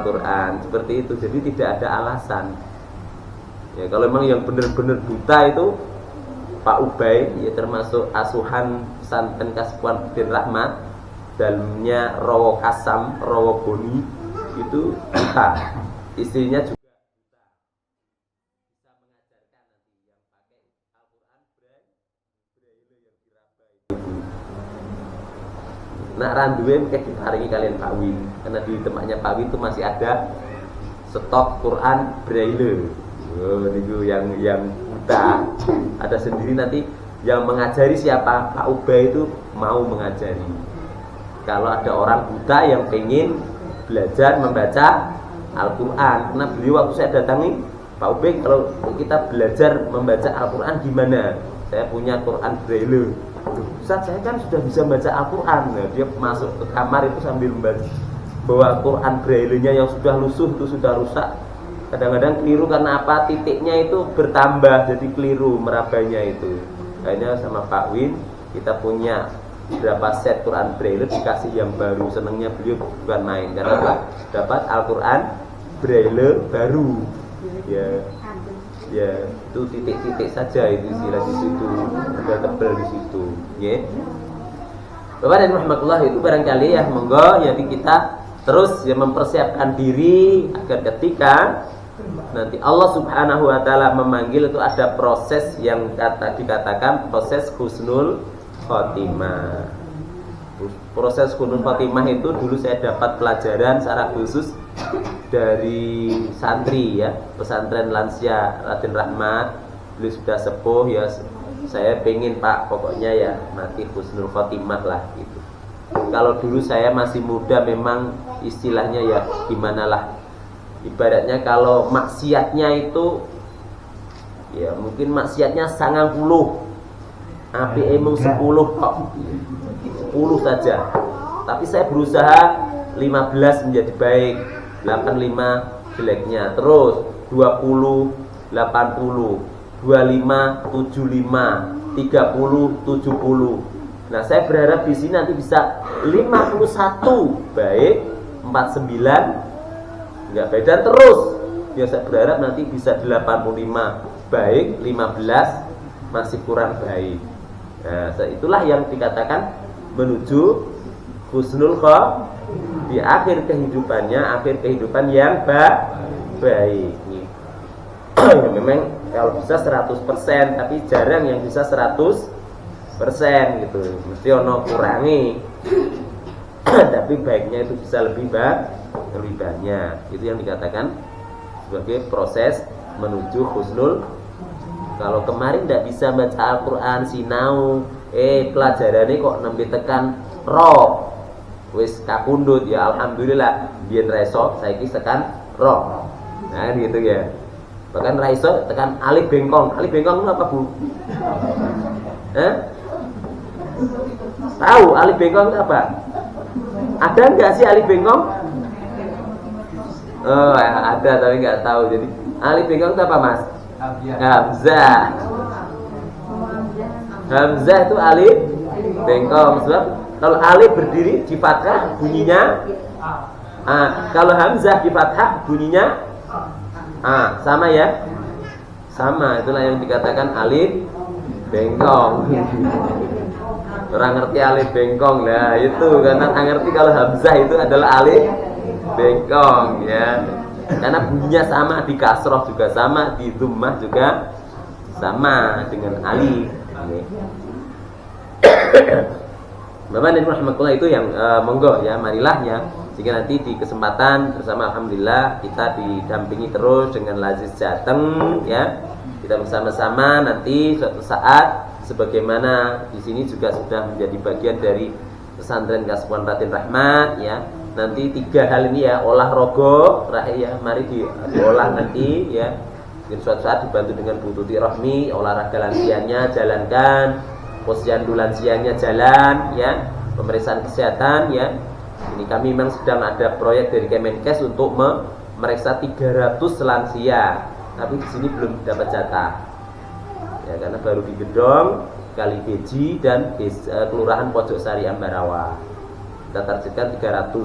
Quran. Seperti itu. Jadi tidak ada alasan. Ya kalau memang yang benar-benar buta itu Pak Ubay ya termasuk asuhan pesantren Kasukuan Bidin Rahmat. Dalamnya Rawo Kasam, Rawo Boni itu buta. Istrinya juga buta. Bisa mengajarkan nanti yang pakai Al-Quran Braille yang diraba itu. Nak randuwe mungkin diparingi kalian Pak Win. Karena di tempatnya Pak Win itu masih ada stok Quran Braille. Itu yang buta. Ada sendiri nanti yang mengajari siapa? Pak Ubay itu mau mengajari. Kalau ada orang buta yang pengen belajar membaca Al-Quran, karena beliau waktu saya datangi Pak Ubay, kalau kita belajar membaca Al-Quran gimana? Saya punya Quran Braille. Ustaz, saya kan sudah bisa membaca Al-Quran. Nah, dia masuk ke kamar itu sambil membaca bahwa Quran Braille-nya yang sudah lusuh itu sudah rusak. Kadang-kadang keliru karena apa? Titiknya itu bertambah, jadi keliru merabanya itu. Akhirnya sama Pak Win kita punya berapa set Quran Braille, dikasih yang baru. Senangnya beliau bukan main karena dapat Al-Quran Braille baru. Ya. Ya, itu titik-titik saja itu istilah di situ, ada tebel di situ, ya. Bapak dan rahmatullah itu barangkali ya monggo jadi kita terus ya mempersiapkan diri agar ketika nanti Allah Subhanahu wa taala memanggil itu ada proses yang dikatakan proses husnul khotimah. Proses husnul khotimah itu dulu saya dapat pelajaran secara khusus dari santri ya, pesantren lansia Raden Rahmat. Beliau sudah sepuh ya, saya pengen Pak pokoknya ya mati husnul khotimah lah gitu. Kalau dulu saya masih muda memang istilahnya ya gimana lah, ibaratnya kalau maksiatnya itu ya mungkin maksiatnya 90, api emang 10 kok, 10 saja. Tapi saya berusaha 15 menjadi baik, 85 jeleknya, terus 20 80, 25 75, 30 70. Nah, saya berharap di sini nanti bisa 51 baik, 49 enggak baik, dan terus ya saya berharap nanti bisa 85 baik, 15 masih kurang baik. Nah, itulah yang dikatakan menuju husnul khotimah di akhir kehidupannya, akhir kehidupan yang baik. Memang kalau bisa 100%, tapi jarang yang bisa 100% gitu. Mesti ono kurangi. Tapi baiknya itu bisa lebih banyak. Itu yang dikatakan sebagai proses menuju husnul. Kalau kemarin tidak bisa baca Al-Qur'an sinau, pelajarannya kok nembe tekan roh. Wis kapundhut ya alhamdulillah, biyen reso saiki tekan roh. Nah gitu ya. Bahkan raiso tekan alif bengkong. Alif bengkong itu apa, Bu? Tahu alif bengkong itu apa? Ada enggak sih alif bengkong? Oh, ada tapi enggak tahu. Jadi alif bengkong itu apa, Mas? Hamzah. Hamzah itu alif bengkong. Sebab kalau alif berdiri di fathah bunyinya kalau hamzah di fathah bunyinya sama ya? Sama, itulah yang dikatakan alif bengkong. Orang ngerti alif bengkong lah itu karena ngerti kalau hamzah itu adalah alif bengkong ya. Karena bunyinya sama, di kasroh juga sama, di dhammah juga sama dengan alif. Bapak dan rahmatullah itu yang monggo ya, marilah ya. Sehingga nanti di kesempatan bersama alhamdulillah kita didampingi terus dengan Laziz Jateng ya. Kita bersama-sama nanti suatu saat sebagaimana di sini juga sudah menjadi bagian dari pesantren Kasuan Raden Rahmat ya. Nanti 3 hal ini ya, olah rogo terakhir ya, mari diolah nanti ya. Mungkin suatu saat dibantu dengan Bu Tuti Rohmi, olahraga lansianya jalankan, posyandu lansianya jalan ya, pemeriksaan kesehatan ya. Ini kami memang sedang ada proyek dari Kemenkes untuk memeriksa 300 lansia, tapi di sini belum dapat jatah ya, karena baru di Gedong, Kalibeji dan Kelurahan Pojok Sari Ambarawa. Kita targetkan 300,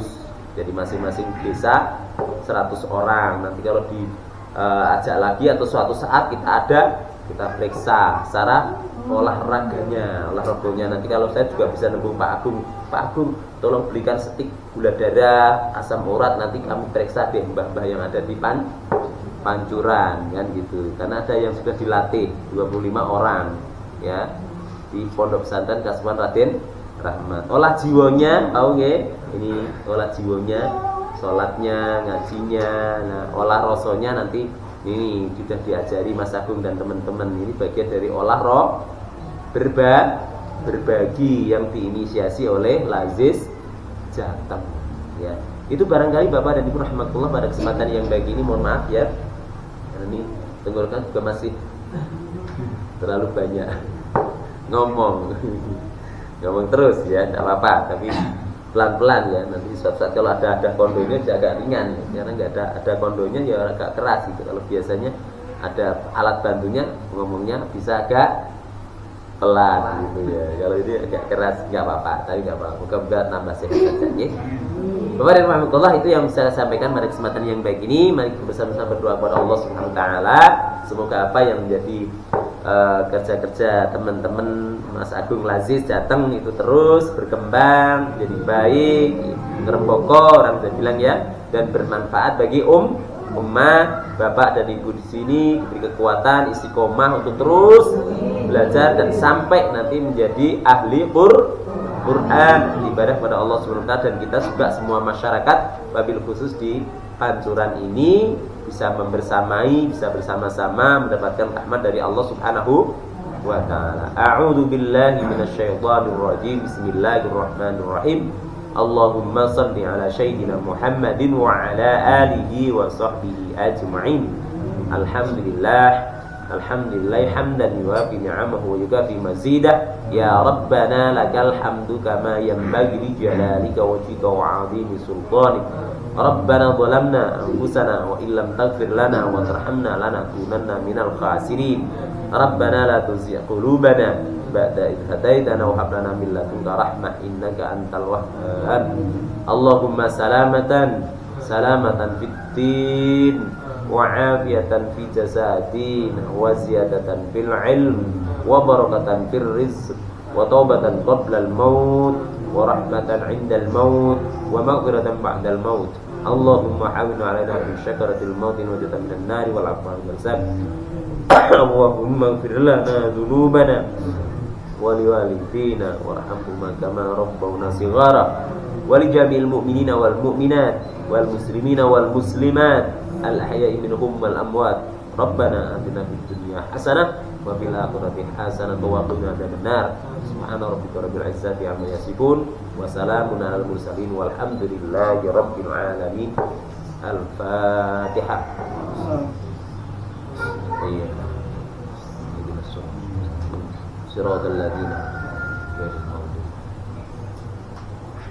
jadi masing-masing desa 100 orang. Nanti kalau diajak lagi atau suatu saat kita periksa secara olahraganya. Nanti kalau saya juga bisa nembung Pak Agung tolong belikan stik gula darah, asam urat, nanti kami periksa deh mbah-mbah yang ada di Pancuran kan gitu. Karena ada yang sudah dilatih 25 orang ya di Pondok Pesantren Kasuan Raden Rahmat. Olah jiwanya tahu nggih? Ini olah jiwanya, salatnya, ngajinya. Nah, olah rasonya nanti ini sudah diajari Mas Agung dan teman-teman. Ini bagian dari olah roh berbagi yang diinisiasi oleh Laziz Jateng ya. Itu barangkali Bapak dan Ibu rahmatullah pada kesempatan yang baik ini mohon maaf ya. Karena ini tenggorokan juga masih terlalu banyak ngomong terus ya, tidak apa-apa, tapi pelan-pelan ya. Nanti suatu saat kalau ada kondonya bisa agak ringan ya. Karena nggak ada kondonya ya agak keras gitu. Kalau biasanya ada alat bantunya ngomongnya bisa agak pelan gitu ya. Kalau ini agak keras nggak apa-apa, tapi nggak apa-apa. Moga-moga nambah sehat saja ya. Bapak dan Rahmatullah, itu yang bisa saya sampaikan pada kesempatan yang baik ini. Mari kita bersama-sama berdoa kepada Allah Subhanahu Wa Taala. Semoga apa yang menjadi kerja-kerja teman-teman Mas Agung Laziz datang itu terus berkembang, jadi baik, terpokok orang sudah bilang ya, dan bermanfaat bagi ummah, bapak dan ibu di sini diberi kekuatan, istiqomah untuk terus belajar dan sampai nanti menjadi ahli Quran, ibadah kepada Allah Subhanahu wa taala, dan kita juga semua masyarakat wabil khusus di Pancuran ini bisa membersamai, bisa bersama-sama mendapatkan rahmat dari Allah Subhanahu wa taala. A'udzu billahi minasyaitonir rajim. Bismillahirrahmanirrahim. Allahumma shalli ala sayyidina Muhammadin wa ala alihi wa sahbihi ajma'in. Alhamdulillah hamdan yuwafi ni'amahu wa yukafi mazidah. Ya Rabbana lakal hamdu kama yanbaghi li jalalika wajhika wa 'azimi sultanik. Rabbana zalamna anfusana wa illam taghfir lana wa tarhamna lanakunanna minal khasirin. Rabbana la tuzigh qulubana ba'da idh hadaitana wa hab lana min ladunka rahmah innaka antal wahhab. Allahumma salamatan fid din wa afiyatan fi jasadin wa ziyadatan fil ilm wa barakatan fir rizq wa taubatan qabla al maut wa rahmatan 'inda al maut wa maghfiratan ba'da al maut. Allahumma hawwin 'alaina bi syakaratil maut wa jatan minan nari wal afwan wal sab. Allahumma ighfir lana dhunubana wa liwalidina warhamhuma kama rabbawna shighara wa li jami'il mu'minina wal mu'minat wal muslimina wal muslimat al ahya'i minhum wal amwat. Rabbana atina fid dunya hasanah wa fil akhirati hasanah wa qina adzabannar. Subhana rabbika rabbil izzati amma yasifun wa salamun alal mursalin walhamdulillahi rabbil alamin. Al-Fatihah. Iya. Ini masuk. Siratal ladzina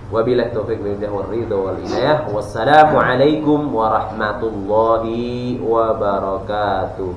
wabillahi taufiq wal ridha wal inayah. Wassalamu alaikum warahmatullahi wabarakatuh.